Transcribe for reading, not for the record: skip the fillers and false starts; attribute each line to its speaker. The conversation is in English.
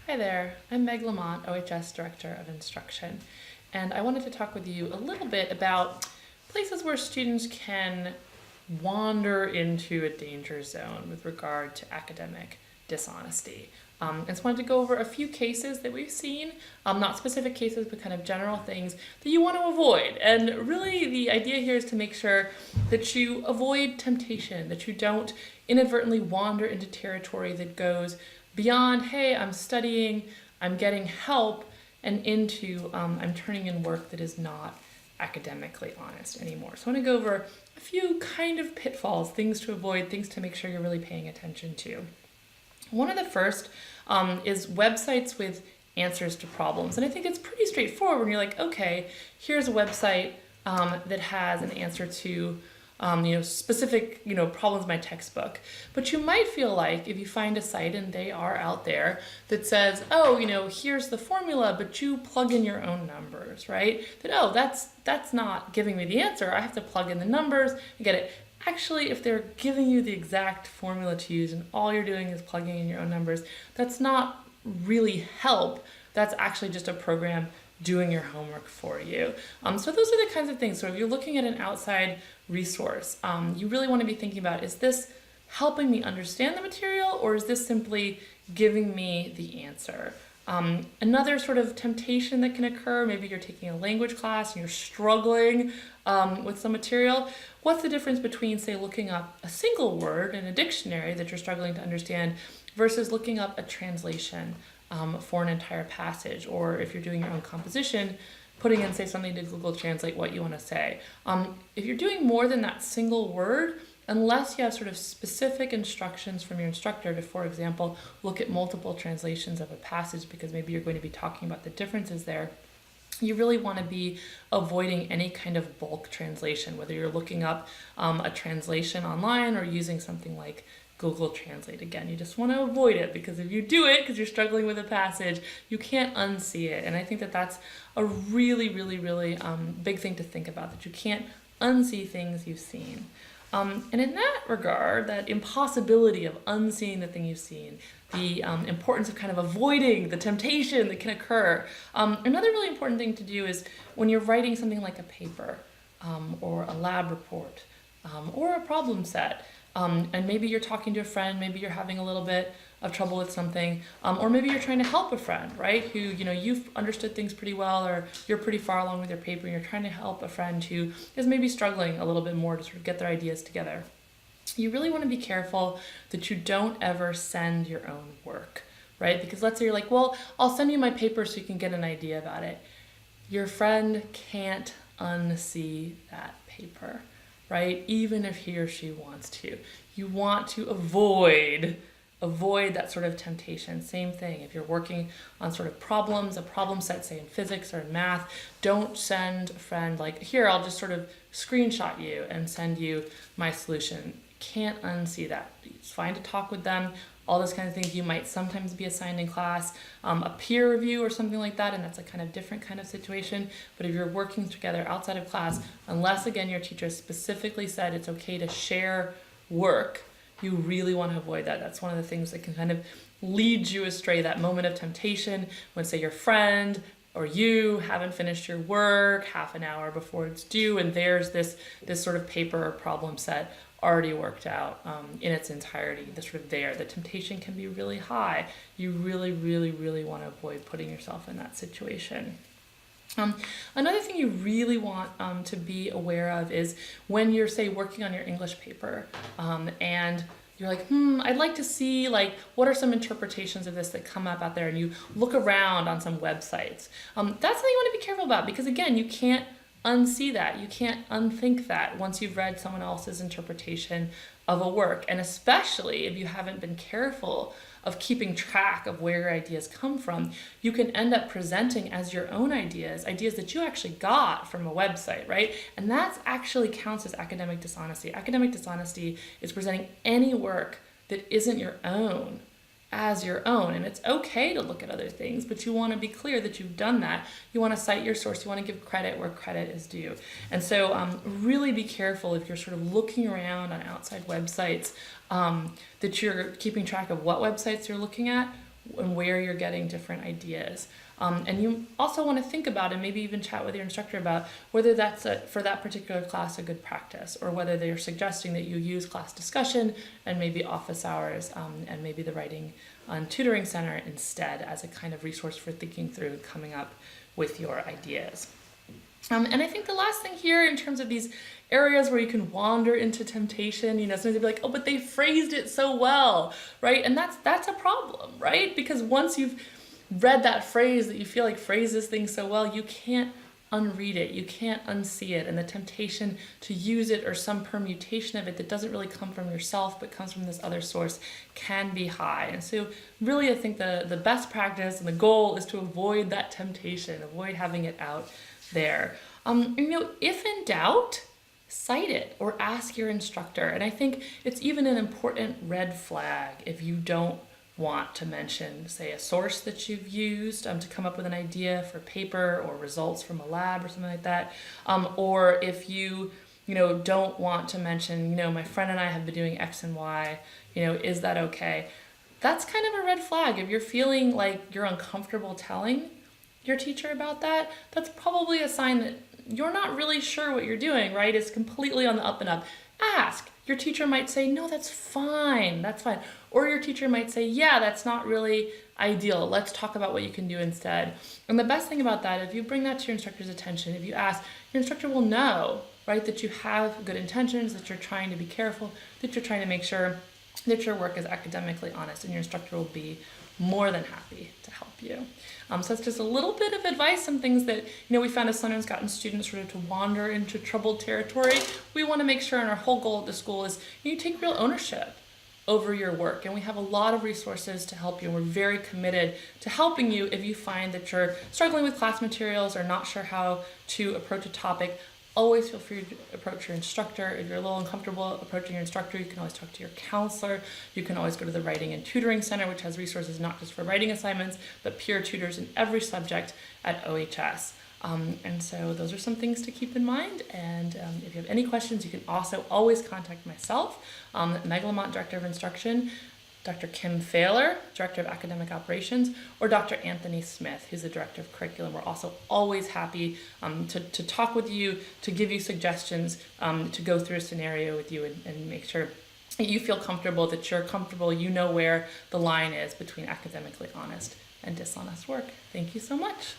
Speaker 1: Hi there, I'm Meg Lamont, OHS Director of Instruction, and I wanted to talk with you a little bit about places where students can wander into a danger zone with regard to academic dishonesty. I just wanted to go over a few cases that we've seen, not specific cases, but kind of general things that you want to avoid. And really, the idea here is to make sure that you avoid temptation, that you don't inadvertently wander into territory that goes beyond, hey, I'm studying, I'm getting help, and into I'm turning in work that is not academically honest anymore. So I want to go over a few kind of pitfalls, things to avoid, things to make sure you're really paying attention to. One of the first is websites with answers to problems. And I think it's pretty straightforward when you're like, okay, here's a website that has an answer to specific, problems in my textbook. But you might feel like if you find a site, and they are out there, that says, oh, here's the formula, but you plug in your own numbers, right? That, oh, that's not giving me the answer. I have to plug in the numbers and get it. Actually, if they're giving you the exact formula to use and all you're doing is plugging in your own numbers, that's not really help. That's actually just a program doing your homework for you. So those are the kinds of things. So if you're looking at an outside resource, you really want to be thinking about, is this helping me understand the material, or is this simply giving me the answer? Another sort of temptation that can occur, maybe you're taking a language class and you're struggling with some material. What's the difference between, say, looking up a single word in a dictionary that you're struggling to understand versus looking up a translation for an entire passage? Or if you're doing your own composition, putting in, say, something to Google Translate what you want to say. If you're doing more than that single word, unless you have sort of specific instructions from your instructor to, for example, look at multiple translations of a passage because maybe you're going to be talking about the differences there, you really want to be avoiding any kind of bulk translation, whether you're looking up a translation online or using something like Google Translate. Again, you just want to avoid it, because if you do it because you're struggling with a passage, you can't unsee it. And I think that that's a really, really, really big thing to think about, that you can't unsee things you've seen. And in that regard, that impossibility of unseeing the thing you've seen, the importance of kind of avoiding the temptation that can occur. Another really important thing to do is when you're writing something like a paper or a lab report or a problem set, and maybe you're talking to a friend, maybe you're having a little bit of trouble with something, or maybe you're trying to help a friend, right? Who, you've understood things pretty well, or you're pretty far along with your paper and you're trying to help a friend who is maybe struggling a little bit more to sort of get their ideas together. You really want to be careful that you don't ever send your own work, right? Because let's say you're like, well, I'll send you my paper so you can get an idea about it. Your friend can't unsee that paper, right? Even if he or she wants to. You want to avoid that sort of temptation. Same thing, if you're working on sort of problems, a problem set, say in physics or in math, don't send a friend like, here, I'll just sort of screenshot you and send you my solution. Can't unsee that. It's fine to talk with them, all those kinds of things. You might sometimes be assigned in class a peer review or something like that, and that's a kind of different kind of situation. But if you're working together outside of class, unless, again, your teacher specifically said it's okay to share work, you really want to avoid that. That's one of the things that can kind of lead you astray, that moment of temptation when, say, your friend or you haven't finished your work half an hour before it's due, and there's this sort of paper or problem set already worked out in its entirety. The sort of there, the temptation can be really high. You really, really, really want to avoid putting yourself in that situation. Another thing you really want to be aware of is when you're, say, working on your English paper and you're like, I'd like to see, like, what are some interpretations of this that come up out there, and you look around on some websites. That's something you want to be careful about, because, again, you can't unsee that. You can't unthink that once you've read someone else's interpretation of a work. And especially if you haven't been careful of keeping track of where your ideas come from, you can end up presenting as your own ideas that you actually got from a website, right? And that actually counts as academic dishonesty. Academic dishonesty is presenting any work that isn't your own as your own. And it's okay to look at other things, but you want to be clear that you've done that. You want to cite your source. You want to give credit where credit is due. And so really be careful if you're sort of looking around on outside websites, that you're keeping track of what websites you're looking at, and where you're getting different ideas. And you also want to think about and maybe even chat with your instructor about whether that's for that particular class a good practice, or whether they're suggesting that you use class discussion and maybe office hours and maybe the writing and tutoring center instead as a kind of resource for thinking through coming up with your ideas. And I think the last thing here in terms of these areas where you can wander into temptation, sometimes you'd be like, oh, but they phrased it so well, right? And that's a problem, right? Because once you've read that phrase that you feel like phrases things so well, you can't unread it, you can't unsee it, and the temptation to use it or some permutation of it that doesn't really come from yourself but comes from this other source can be high. And so really I think the best practice and the goal is to avoid that temptation, avoid having it out there. If in doubt, cite it or ask your instructor. And I think it's even an important red flag if you don't want to mention, say, a source that you've used to come up with an idea for paper or results from a lab or something like that. Or if you don't want to mention, my friend and I have been doing X and Y, is that okay? That's kind of a red flag. If you're feeling like you're uncomfortable telling your teacher about that, that's probably a sign that you're not really sure what you're doing, right? It's completely on the up and up. Ask. Your teacher might say, no, that's fine. Or your teacher might say, yeah, that's not really ideal. Let's talk about what you can do instead. And the best thing about that, if you bring that to your instructor's attention, if you ask, your instructor will know, right, that you have good intentions, that you're trying to be careful, that you're trying to make sure that your work is academically honest, and your instructor will be more than happy to help you. So it's just a little bit of advice, some things that we found as Sunderland's gotten students sort of to wander into troubled territory. We want to make sure, and our whole goal at the school is you take real ownership over your work, and we have a lot of resources to help you, and we're very committed to helping you if you find that you're struggling with class materials or not sure how to approach a topic. Always feel free to approach your instructor. If you're a little uncomfortable approaching your instructor, you can always talk to your counselor. You can always go to the Writing and Tutoring Center, which has resources not just for writing assignments, but peer tutors in every subject at OHS. And so those are some things to keep in mind. And if you have any questions, you can also always contact myself, Meg Lamont, Director of Instruction, Dr. Kim Failer, Director of Academic Operations, or Dr. Anthony Smith, who's the Director of Curriculum. We're also always happy to talk with you, to give you suggestions, to go through a scenario with you and make sure you feel comfortable, that you're comfortable, you know where the line is between academically honest and dishonest work. Thank you so much.